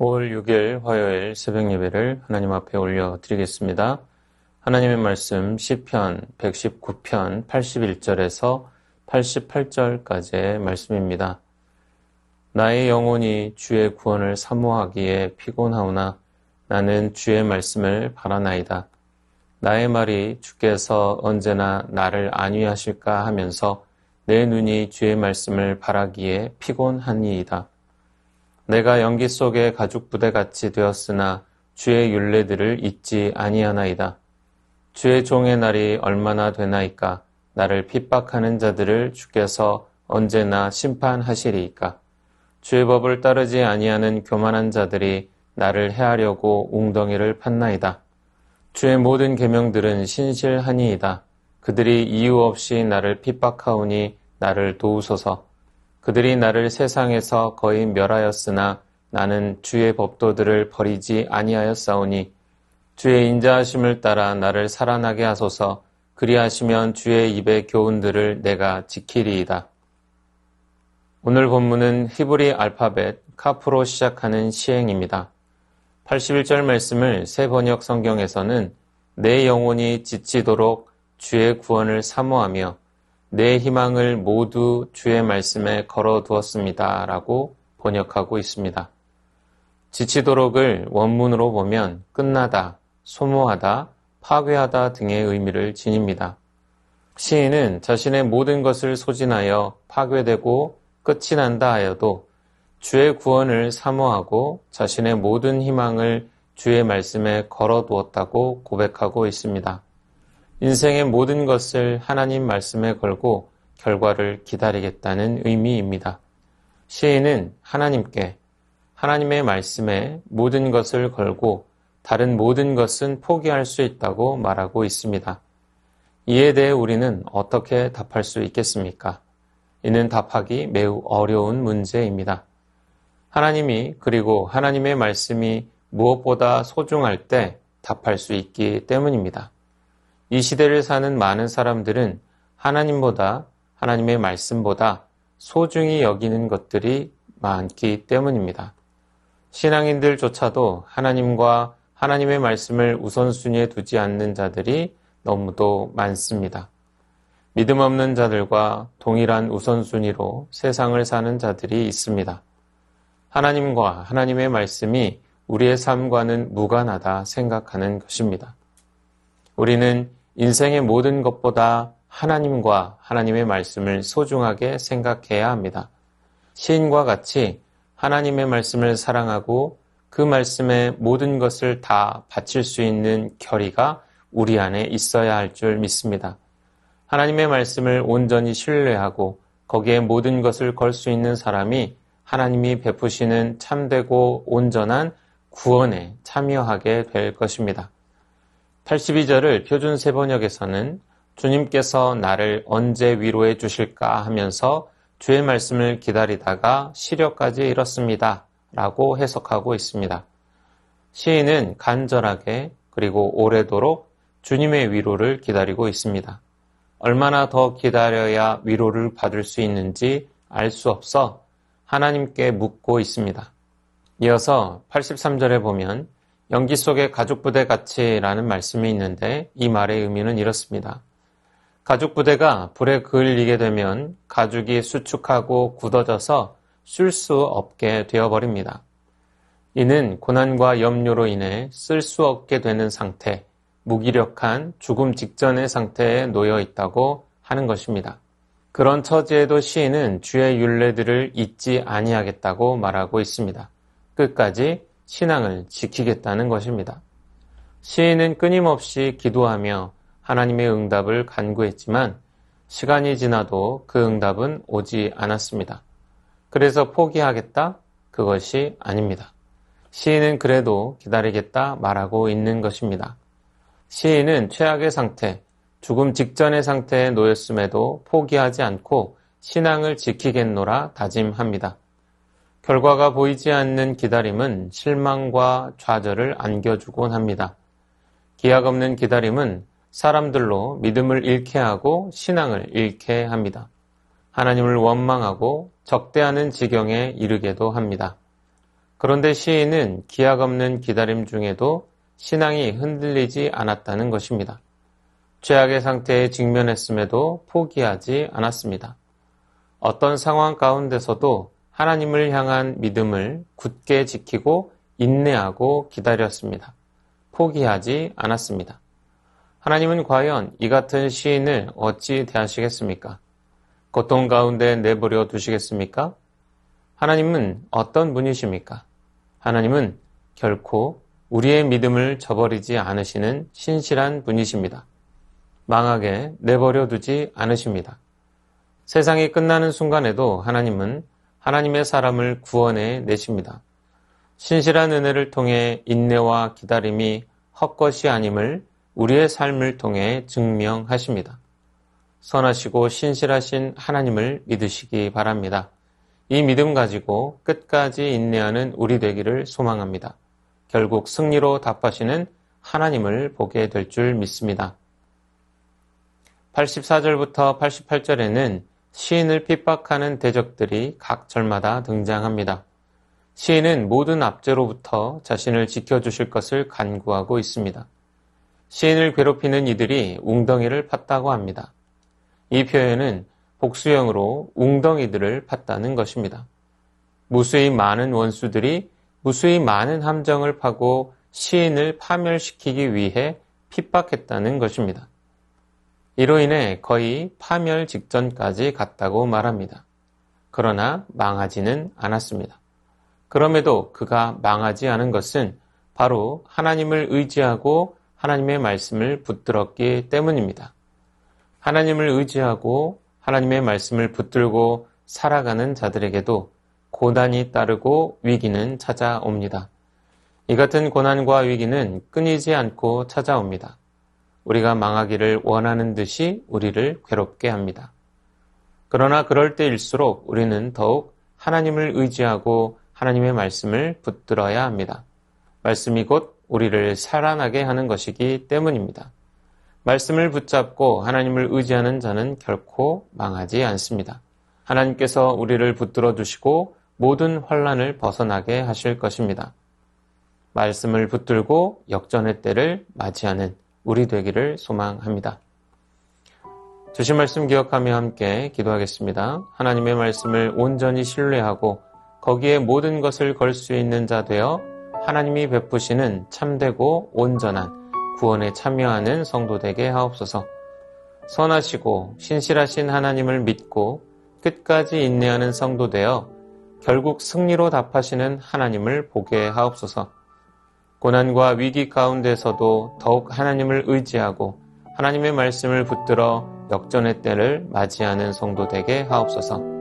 5월 6일 화요일 새벽 예배를 하나님 앞에 올려드리겠습니다. 하나님의 말씀 시편 119편 81절에서 88절까지의 말씀입니다. 나의 영혼이 주의 구원을 사모하기에 피곤하오나 나는 주의 말씀을 바라나이다. 나의 말이 주께서 언제나 나를 안위하실까 하면서 내 눈이 주의 말씀을 바라기에 피곤하니이다. 내가 연기 속의 가죽 부대같이 되었으나 주의 율례들을 잊지 아니하나이다. 주의 종의 날이 얼마나 되나이까? 나를 핍박하는 자들을 주께서 언제나 심판하시리이까? 주의 법을 따르지 아니하는 교만한 자들이 나를 해하려고 웅덩이를 팠나이다. 주의 모든 계명들은 신실하니이다. 그들이 이유 없이 나를 핍박하오니 나를 도우소서. 그들이 나를 세상에서 거의 멸하였으나 나는 주의 법도들을 버리지 아니하였사오니 주의 인자하심을 따라 나를 살아나게 하소서. 그리하시면 주의 입의 교훈들을 내가 지키리이다. 오늘 본문은 히브리 알파벳 카프로 시작하는 시행입니다. 81절 말씀을 새 번역 성경에서는 내 영혼이 지치도록 주의 구원을 사모하며 내 희망을 모두 주의 말씀에 걸어두었습니다. 라고 번역하고 있습니다. 지치도록을 원문으로 보면 끝나다, 소모하다, 파괴하다 등의 의미를 지닙니다. 시인은 자신의 모든 것을 소진하여 파괴되고 끝이 난다 하여도 주의 구원을 사모하고 자신의 모든 희망을 주의 말씀에 걸어두었다고 고백하고 있습니다. 인생의 모든 것을 하나님 말씀에 걸고 결과를 기다리겠다는 의미입니다. 시인은 하나님께, 하나님의 말씀에 모든 것을 걸고 다른 모든 것은 포기할 수 있다고 말하고 있습니다. 이에 대해 우리는 어떻게 답할 수 있겠습니까? 이는 답하기 매우 어려운 문제입니다. 하나님이 그리고 하나님의 말씀이 무엇보다 소중할 때 답할 수 있기 때문입니다. 이 시대를 사는 많은 사람들은 하나님보다 하나님의 말씀보다 소중히 여기는 것들이 많기 때문입니다. 신앙인들조차도 하나님과 하나님의 말씀을 우선순위에 두지 않는 자들이 너무도 많습니다. 믿음 없는 자들과 동일한 우선순위로 세상을 사는 자들이 있습니다. 하나님과 하나님의 말씀이 우리의 삶과는 무관하다 생각하는 것입니다. 우리는 인생의 모든 것보다 하나님과 하나님의 말씀을 소중하게 생각해야 합니다. 시인과 같이 하나님의 말씀을 사랑하고 그 말씀에 모든 것을 다 바칠 수 있는 결의가 우리 안에 있어야 할 줄 믿습니다. 하나님의 말씀을 온전히 신뢰하고 거기에 모든 것을 걸 수 있는 사람이 하나님이 베푸시는 참되고 온전한 구원에 참여하게 될 것입니다. 82절을 표준 세번역에서는 주님께서 나를 언제 위로해 주실까 하면서 주의 말씀을 기다리다가 시력까지 잃었습니다. 라고 해석하고 있습니다. 시인은 간절하게 그리고 오래도록 주님의 위로를 기다리고 있습니다. 얼마나 더 기다려야 위로를 받을 수 있는지 알 수 없어 하나님께 묻고 있습니다. 이어서 83절에 보면 연기 속의 가죽 부대 같이라는 말씀이 있는데 이 말의 의미는 이렇습니다. 가죽 부대가 불에 그을리게 되면 가죽이 수축하고 굳어져서 쓸 수 없게 되어버립니다. 이는 고난과 염려로 인해 쓸 수 없게 되는 상태, 무기력한 죽음 직전의 상태에 놓여 있다고 하는 것입니다. 그런 처지에도 시인은 주의 율례들을 잊지 아니하겠다고 말하고 있습니다. 끝까지 신앙을 지키겠다는 것입니다. 시인은 끊임없이 기도하며 하나님의 응답을 간구했지만 시간이 지나도 그 응답은 오지 않았습니다. 그래서 포기하겠다? 그것이 아닙니다. 시인은 그래도 기다리겠다 말하고 있는 것입니다. 시인은 최악의 상태, 죽음 직전의 상태에 놓였음에도 포기하지 않고 신앙을 지키겠노라 다짐합니다. 결과가 보이지 않는 기다림은 실망과 좌절을 안겨주곤 합니다. 기약 없는 기다림은 사람들로 믿음을 잃게 하고 신앙을 잃게 합니다. 하나님을 원망하고 적대하는 지경에 이르게도 합니다. 그런데 시인은 기약 없는 기다림 중에도 신앙이 흔들리지 않았다는 것입니다. 최악의 상태에 직면했음에도 포기하지 않았습니다. 어떤 상황 가운데서도 하나님을 향한 믿음을 굳게 지키고 인내하고 기다렸습니다. 포기하지 않았습니다. 하나님은 과연 이 같은 시인을 어찌 대하시겠습니까? 고통 가운데 내버려 두시겠습니까? 하나님은 어떤 분이십니까? 하나님은 결코 우리의 믿음을 저버리지 않으시는 신실한 분이십니다. 망하게 내버려 두지 않으십니다. 세상이 끝나는 순간에도 하나님은 하나님의 사람을 구원해 내십니다. 신실한 은혜를 통해 인내와 기다림이 헛것이 아님을 우리의 삶을 통해 증명하십니다. 선하시고 신실하신 하나님을 믿으시기 바랍니다. 이 믿음 가지고 끝까지 인내하는 우리 되기를 소망합니다. 결국 승리로 답하시는 하나님을 보게 될 줄 믿습니다. 84절부터 88절에는 시인을 핍박하는 대적들이 각 절마다 등장합니다. 시인은 모든 압제로부터 자신을 지켜주실 것을 간구하고 있습니다. 시인을 괴롭히는 이들이 웅덩이를 팠다고 합니다. 이 표현은 복수형으로 웅덩이들을 팠다는 것입니다. 무수히 많은 원수들이 무수히 많은 함정을 파고 시인을 파멸시키기 위해 핍박했다는 것입니다. 이로 인해 거의 파멸 직전까지 갔다고 말합니다. 그러나 망하지는 않았습니다. 그럼에도 그가 망하지 않은 것은 바로 하나님을 의지하고 하나님의 말씀을 붙들었기 때문입니다. 하나님을 의지하고 하나님의 말씀을 붙들고 살아가는 자들에게도 고난이 따르고 위기는 찾아옵니다. 이 같은 고난과 위기는 끊이지 않고 찾아옵니다. 우리가 망하기를 원하는 듯이 우리를 괴롭게 합니다. 그러나 그럴 때일수록 우리는 더욱 하나님을 의지하고 하나님의 말씀을 붙들어야 합니다. 말씀이 곧 우리를 살아나게 하는 것이기 때문입니다. 말씀을 붙잡고 하나님을 의지하는 자는 결코 망하지 않습니다. 하나님께서 우리를 붙들어 주시고 모든 환난을 벗어나게 하실 것입니다. 말씀을 붙들고 역전의 때를 맞이하는 우리 되기를 소망합니다. 주신 말씀 기억하며 함께 기도하겠습니다. 하나님의 말씀을 온전히 신뢰하고 거기에 모든 것을 걸 수 있는 자 되어 하나님이 베푸시는 참되고 온전한 구원에 참여하는 성도 되게 하옵소서. 선하시고 신실하신 하나님을 믿고 끝까지 인내하는 성도 되어 결국 승리로 답하시는 하나님을 보게 하옵소서. 고난과 위기 가운데서도 더욱 하나님을 의지하고 하나님의 말씀을 붙들어 역전의 때를 맞이하는 성도 되게 하옵소서.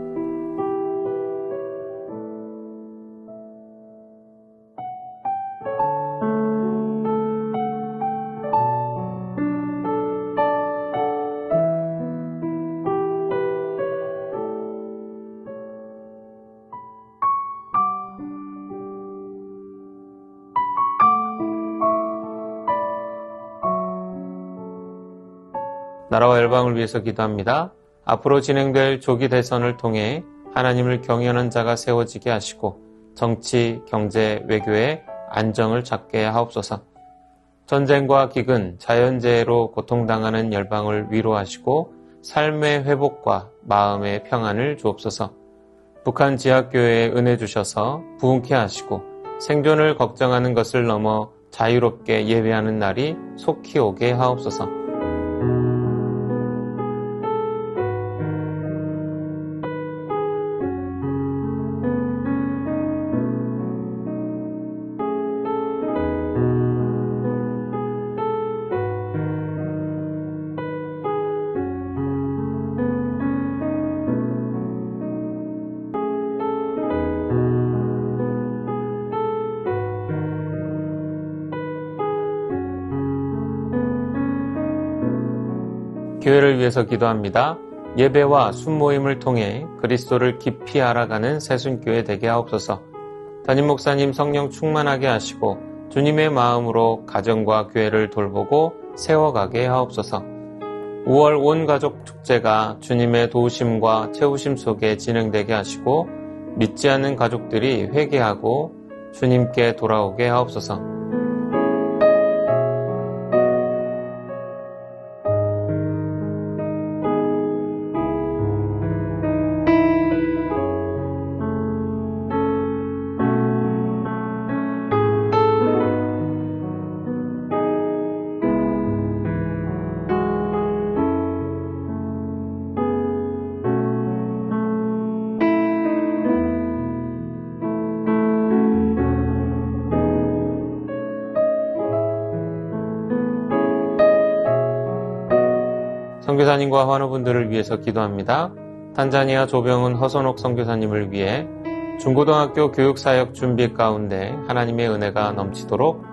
나라와 열방을 위해서 기도합니다. 앞으로 진행될 조기 대선을 통해 하나님을 경외하는 자가 세워지게 하시고 정치, 경제, 외교에 안정을 찾게 하옵소서. 전쟁과 기근, 자연재해로 고통당하는 열방을 위로하시고 삶의 회복과 마음의 평안을 주옵소서. 북한 지하교회에 은혜 주셔서 부흥케 하시고 생존을 걱정하는 것을 넘어 자유롭게 예배하는 날이 속히 오게 하옵소서. 교회를 위해서 기도합니다. 예배와 순모임을 통해 그리스도를 깊이 알아가는 새순교회 되게 하옵소서. 담임 목사님 성령 충만하게 하시고 주님의 마음으로 가정과 교회를 돌보고 세워가게 하옵소서. 5월 온 가족 축제가 주님의 도우심과 채우심 속에 진행되게 하시고 믿지 않는 가족들이 회개하고 주님께 돌아오게 하옵소서. 선교사님과 환우분들을 위해서 기도합니다. 탄자니아 조병훈 허선옥 선교사님을 위해 중고등학교 교육사역 준비 가운데 하나님의 은혜가 넘치도록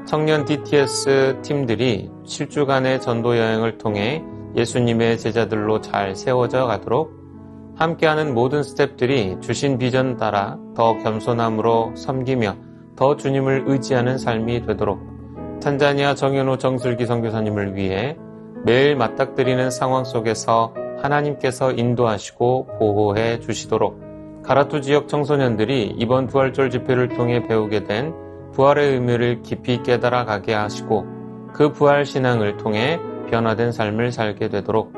청년 DTS 팀들이 7주간의 전도 여행을 통해 예수님의 제자들로 잘 세워져 가도록 함께하는 모든 스태프들이 주신 비전 따라 더 겸손함으로 섬기며 더 주님을 의지하는 삶이 되도록 탄자니아 정현호 정슬기 선교사님을 위해 매일 맞닥뜨리는 상황 속에서 하나님께서 인도하시고 보호해 주시도록 가라투 지역 청소년들이 이번 부활절 집회를 통해 배우게 된 부활의 의미를 깊이 깨달아 가게 하시고 그 부활 신앙을 통해 변화된 삶을 살게 되도록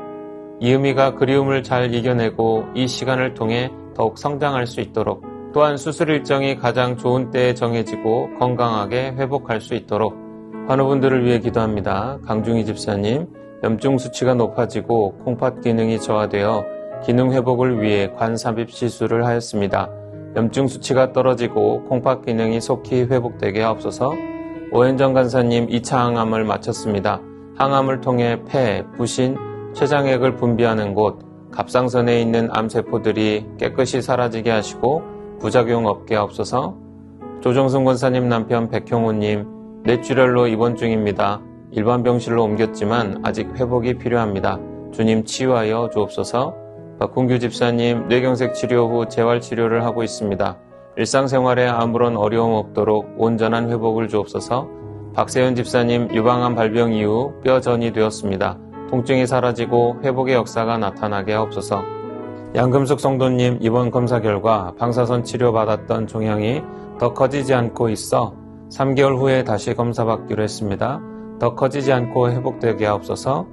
이음이가 그리움을 잘 이겨내고 이 시간을 통해 더욱 성장할 수 있도록 또한 수술 일정이 가장 좋은 때에 정해지고 건강하게 회복할 수 있도록 환우분들을 위해 기도합니다. 강중희 집사님, 염증 수치가 높아지고 콩팥 기능이 저하되어 기능 회복을 위해 관 삽입 시술을 하였습니다. 염증 수치가 떨어지고 콩팥 기능이 속히 회복되게 하옵소서. 오현정 간사님 2차 항암을 마쳤습니다. 항암을 통해 폐, 부신, 췌장액을 분비하는 곳, 갑상선에 있는 암세포들이 깨끗이 사라지게 하시고 부작용 없게 하옵소서. 조정순 권사님 남편 백형우님 뇌출혈로 입원 중입니다. 일반 병실로 옮겼지만 아직 회복이 필요합니다. 주님 치유하여 주옵소서. 박훈규 집사님 뇌경색 치료 후 재활치료를 하고 있습니다. 일상생활에 아무런 어려움 없도록 온전한 회복을 주옵소서. 박세현 집사님 유방암 발병 이후 뼈전이 되었습니다. 통증이 사라지고 회복의 역사가 나타나게 하옵소서. 양금숙 성도님 이번 검사 결과 방사선 치료받았던 종양이 더 커지지 않고 있어 3개월 후에 다시 검사받기로 했습니다. 더 커지지 않고 회복되게 하옵소서.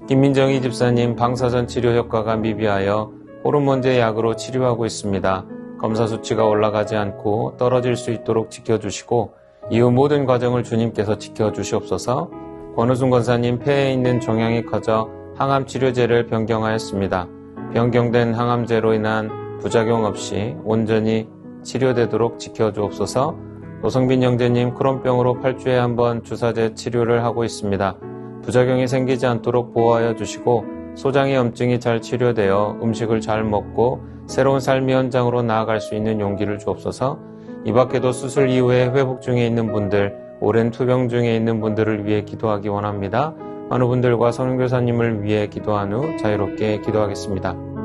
김민정희 집사님 방사선 치료 효과가 미비하여 호르몬제 약으로 치료하고 있습니다. 검사 수치가 올라가지 않고 떨어질 수 있도록 지켜주시고 이후 모든 과정을 주님께서 지켜주시옵소서. 권우순 권사님 폐에 있는 종양이 커져 항암 치료제를 변경하였습니다. 변경된 항암제로 인한 부작용 없이 온전히 치료되도록 지켜주옵소서. 노성빈 형제님 크론병으로 8주에 한번 주사제 치료를 하고 있습니다. 부작용이 생기지 않도록 보호하여 주시고 소장의 염증이 잘 치료되어 음식을 잘 먹고 새로운 삶의 현장으로 나아갈 수 있는 용기를 주옵소서. 이 밖에도 수술 이후에 회복 중에 있는 분들, 오랜 투병 중에 있는 분들을 위해 기도하기 원합니다. 환우분들과 선교사님을 위해 기도한 후 자유롭게 기도하겠습니다.